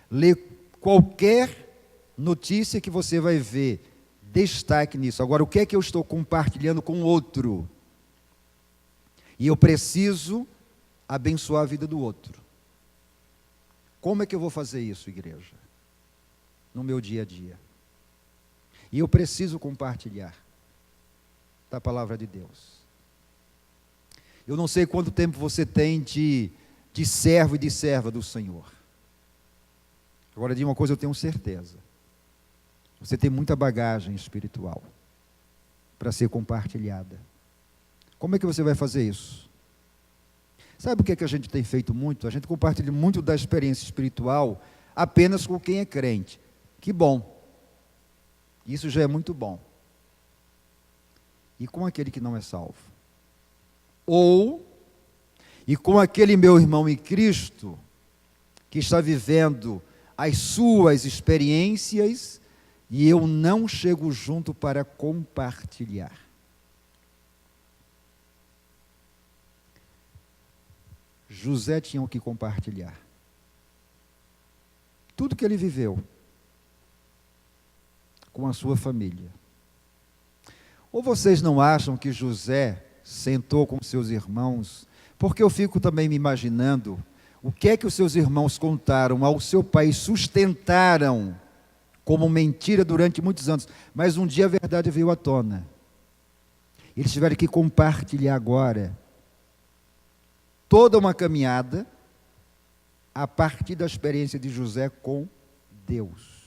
lê qualquer notícia que você vai ver destaque nisso. Agora, o que é que eu estou compartilhando com o outro? E eu preciso abençoar a vida do outro. Como é que eu vou fazer isso, igreja? No meu dia a dia. E eu preciso compartilhar da palavra de Deus. Eu não sei quanto tempo você tem de servo e de serva do Senhor. Agora, de uma coisa eu tenho certeza. Você tem muita bagagem espiritual para ser compartilhada. Como é que você vai fazer isso? Sabe o que é que a gente tem feito muito? A gente compartilha muito da experiência espiritual apenas com quem é crente. Que bom. Isso já é muito bom. E com aquele que não é salvo? E com aquele meu irmão em Cristo, que está vivendo as suas experiências, e eu não chego junto para compartilhar. José tinha o que compartilhar. Tudo que ele viveu com a sua família. Ou vocês não acham que José sentou com seus irmãos? Porque eu fico também me imaginando o que é que os seus irmãos contaram ao seu pai, sustentaram como mentira durante muitos anos, mas um dia a verdade veio à tona. Eles tiveram que compartilhar agora toda uma caminhada a partir da experiência de José com Deus.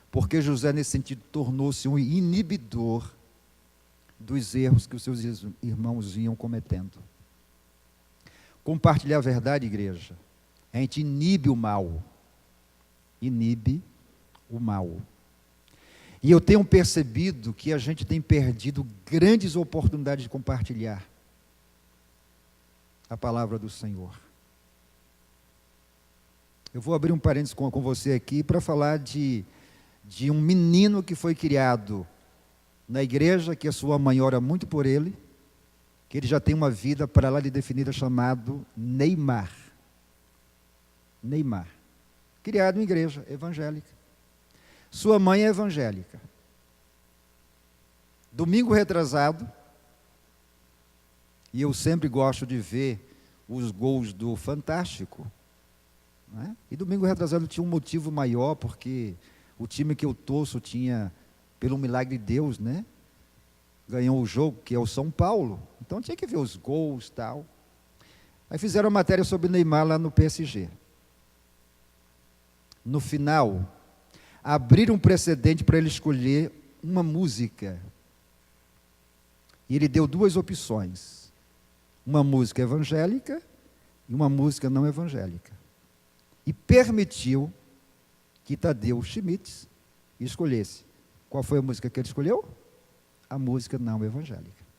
Porque José, nesse sentido, tornou-se um inibidor dos erros que os seus irmãos iam cometendo. Compartilhar a verdade, igreja, a gente inibe o mal. Inibe o mal. E eu tenho percebido que a gente tem perdido grandes oportunidades de compartilhar a palavra do Senhor. Eu vou abrir um parênteses com você aqui para falar de um menino que foi criado na igreja, que a sua mãe ora muito por ele, que ele já tem uma vida para lá de definida, chamado Neymar. Neymar. Criado em igreja evangélica. Sua mãe é evangélica. Domingo retrasado, e eu sempre gosto de ver os gols do Fantástico, né? E domingo retrasado tinha um motivo maior, porque o time que eu torço tinha, pelo milagre de Deus, né, ganhou o jogo, que é o São Paulo. Então tinha que ver os gols e tal. Aí fizeram uma matéria sobre Neymar lá no PSG. No final, abriram um precedente para ele escolher uma música. E ele deu duas opções. Uma música evangélica e uma música não evangélica. E permitiu que Tadeu Schmidt escolhesse. Qual foi a música que ele escolheu? A música não evangélica.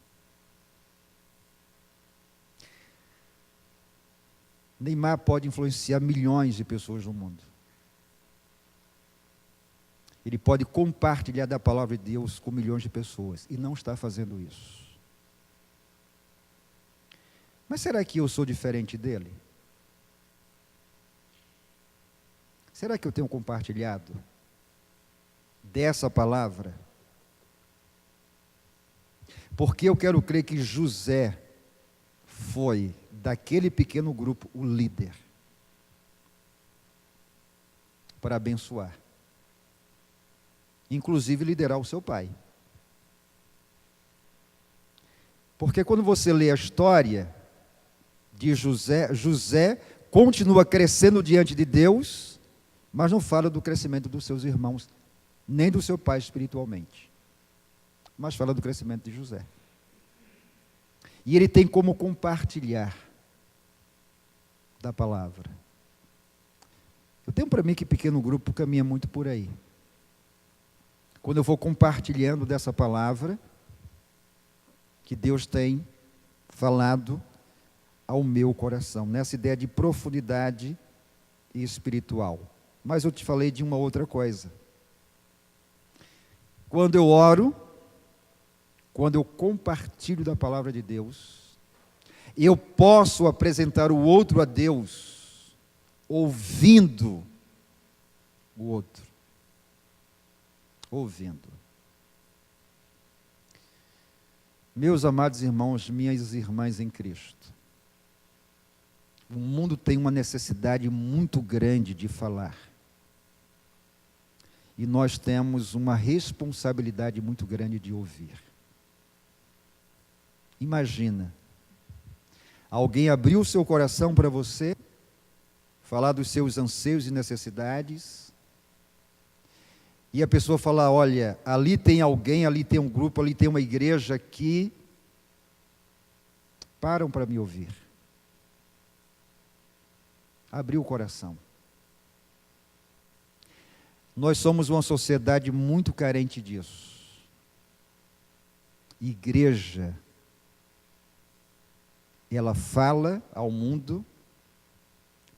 Neymar pode influenciar milhões de pessoas no mundo. Ele pode compartilhar da palavra de Deus com milhões de pessoas, e não está fazendo isso. Mas será que eu sou diferente dele? Será que eu tenho compartilhado dessa palavra? Porque eu quero crer que José foi, daquele pequeno grupo, o líder. para abençoar, inclusive liderar o seu pai. Porque quando você lê a história de José, José continua crescendo diante de Deus, mas não fala do crescimento dos seus irmãos, nem do seu pai espiritualmente, mas fala do crescimento de José. E ele tem como compartilhar da palavra. Eu tenho para mim que pequeno grupo caminha muito por aí. Quando eu vou compartilhando dessa palavra, que Deus tem falado ao meu coração, nessa ideia de profundidade espiritual. Mas eu te falei de uma outra coisa. Quando eu oro, quando eu compartilho da palavra de Deus, eu posso apresentar o outro a Deus, ouvindo o outro. Ouvindo. Meus amados irmãos, minhas irmãs em Cristo, o mundo tem uma necessidade muito grande de falar. E nós temos uma responsabilidade muito grande de ouvir. Imagina, alguém abrir o seu coração para você, falar dos seus anseios e necessidades, e a pessoa falar, olha, ali tem alguém, ali tem um grupo, ali tem uma igreja que param para me ouvir. Abriu o coração. Nós somos uma sociedade muito carente disso. Igreja, ela fala ao mundo,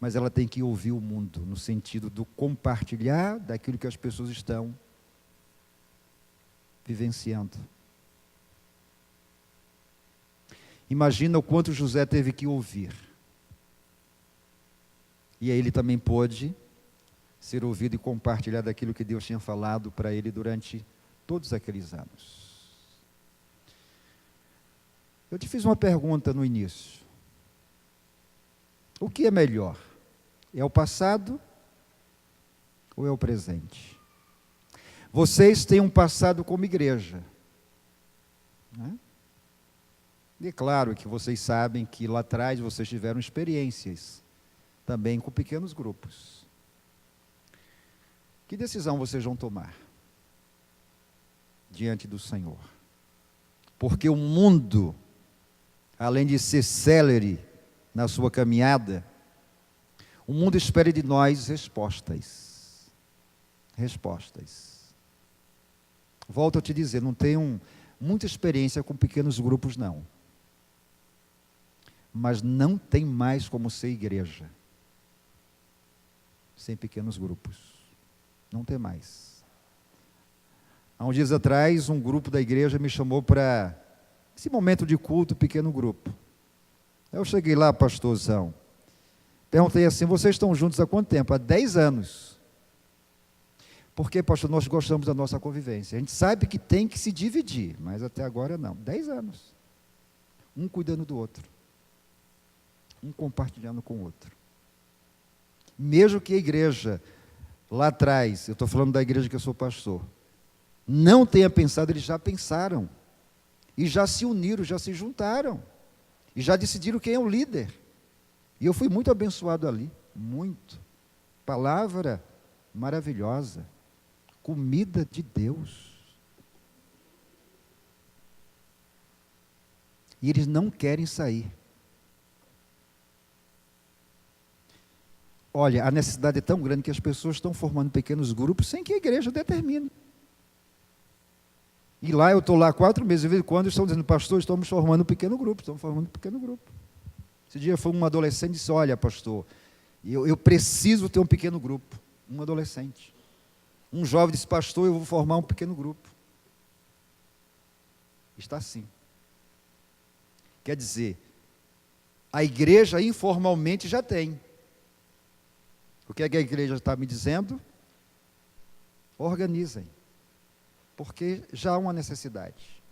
mas ela tem que ouvir o mundo, no sentido do compartilhar daquilo que as pessoas estão vivenciando. Imagina o quanto José teve que ouvir. E aí ele também pôde ser ouvido e compartilhar daquilo que Deus tinha falado para ele durante todos aqueles anos. Eu te fiz uma pergunta no início. O que é melhor? É o passado ou é o presente? Vocês têm um passado como igreja, né? E é claro que vocês sabem que lá atrás vocês tiveram experiências também com pequenos grupos. Que decisão vocês vão tomar diante do Senhor? Porque o mundo, além de ser célere na sua caminhada, o mundo espera de nós respostas. Respostas. Volto a te dizer, não tenho muita experiência com pequenos grupos, não. Mas não tem mais como ser igreja sem pequenos grupos. Não tem mais. Há uns dias atrás, um grupo da igreja me chamou para esse momento de culto, pequeno grupo. Eu cheguei lá, pastorzão. Perguntei assim, vocês estão juntos há quanto tempo? Há 10 anos. Porque, pastor, nós gostamos da nossa convivência. A gente sabe que tem que se dividir, mas até agora não. 10 anos. Um cuidando do outro. Um compartilhando com o outro. Mesmo que a igreja, lá atrás, eu estou falando da igreja que eu sou pastor, não tenha pensado, eles já pensaram. E já se uniram, já se juntaram. E já decidiram quem é o líder. E eu fui muito abençoado ali. Muito. Palavra maravilhosa. Comida de Deus. E eles não querem sair. Olha, a necessidade é tão grande que as pessoas estão formando pequenos grupos sem que a igreja determine. E lá eu estou lá 4 meses, de vez em quando estão dizendo, pastor, estamos formando um pequeno grupo, Esse dia foi um adolescente e disse, olha, pastor, eu preciso ter um pequeno grupo. Um adolescente. Um jovem disse, pastor, eu vou formar um pequeno grupo. Está assim. Quer dizer, a igreja informalmente já tem. O que a igreja está me dizendo? Organizem. Porque já há uma necessidade.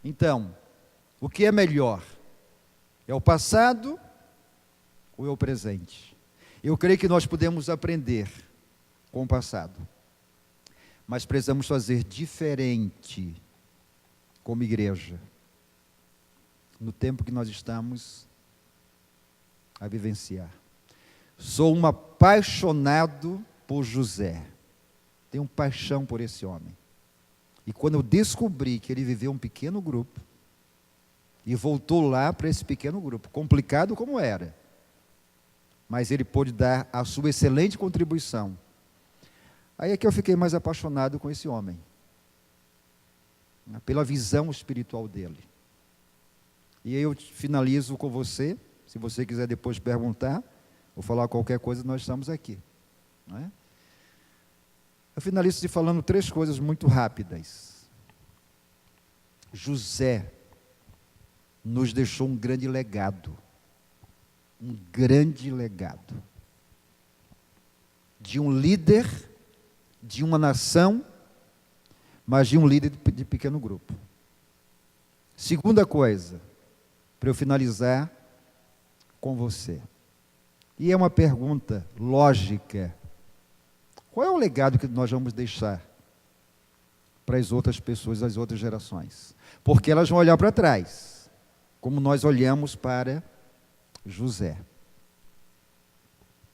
Então, o que é melhor? É o passado ou é o presente? Eu creio que nós podemos aprender com o passado, mas precisamos fazer diferente como igreja, no tempo que nós estamos a vivenciar. Sou um apaixonado por José, tenho paixão por esse homem. E quando eu descobri que ele viveu um pequeno grupo, e voltou lá para esse pequeno grupo, complicado como era, mas ele pôde dar a sua excelente contribuição. Aí é que eu fiquei mais apaixonado com esse homem, pela visão espiritual dele. E aí eu finalizo com você, se você quiser depois perguntar, ou falar qualquer coisa, nós estamos aqui. Não é? Eu finalizo te falando 3 coisas muito rápidas. José nos deixou um grande legado. Um grande legado. De um líder, de uma nação, mas de um líder de pequeno grupo. Segunda coisa, para eu finalizar com você. E é uma pergunta lógica. Qual é o legado que nós vamos deixar para as outras pessoas, as outras gerações? Porque elas vão olhar para trás, como nós olhamos para José.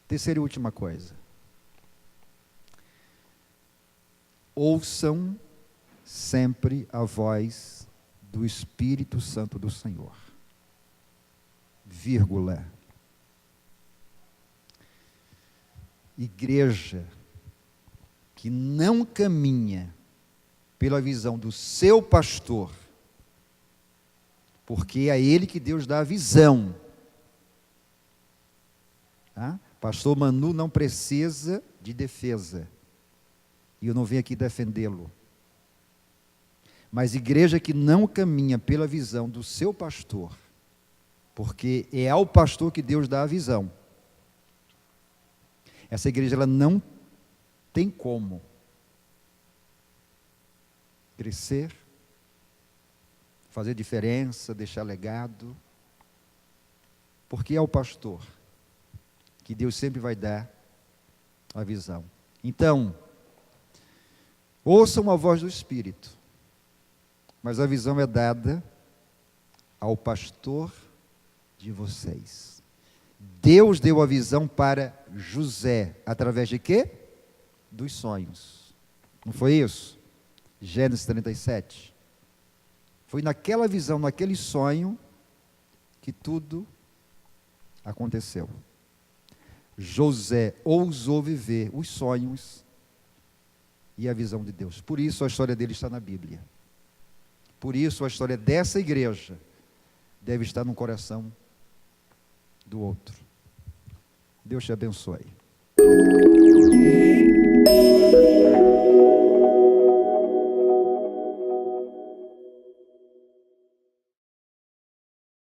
Terceira e última coisa. Ouçam sempre a voz do Espírito Santo do Senhor. Vírgula. Igreja que não caminha pela visão do seu pastor, porque é a ele que Deus dá a visão. Tá? Pastor Manu não precisa de defesa, e eu não venho aqui defendê-lo. Mas igreja que não caminha pela visão do seu pastor, porque é ao pastor que Deus dá a visão, essa igreja ela não tem como crescer, fazer diferença, deixar legado, porque é ao pastor que Deus sempre vai dar a visão. Então, ouçam a voz do Espírito, mas a visão é dada ao pastor de vocês. Deus deu a visão para José, através de quê? Dos sonhos. Não foi isso? Gênesis 37. Foi naquela visão, naquele sonho, que tudo aconteceu. José ousou viver os sonhos e a visão de Deus. Por isso a história dele está na Bíblia. Por isso a história dessa igreja deve estar no coração do outro. Deus te abençoe.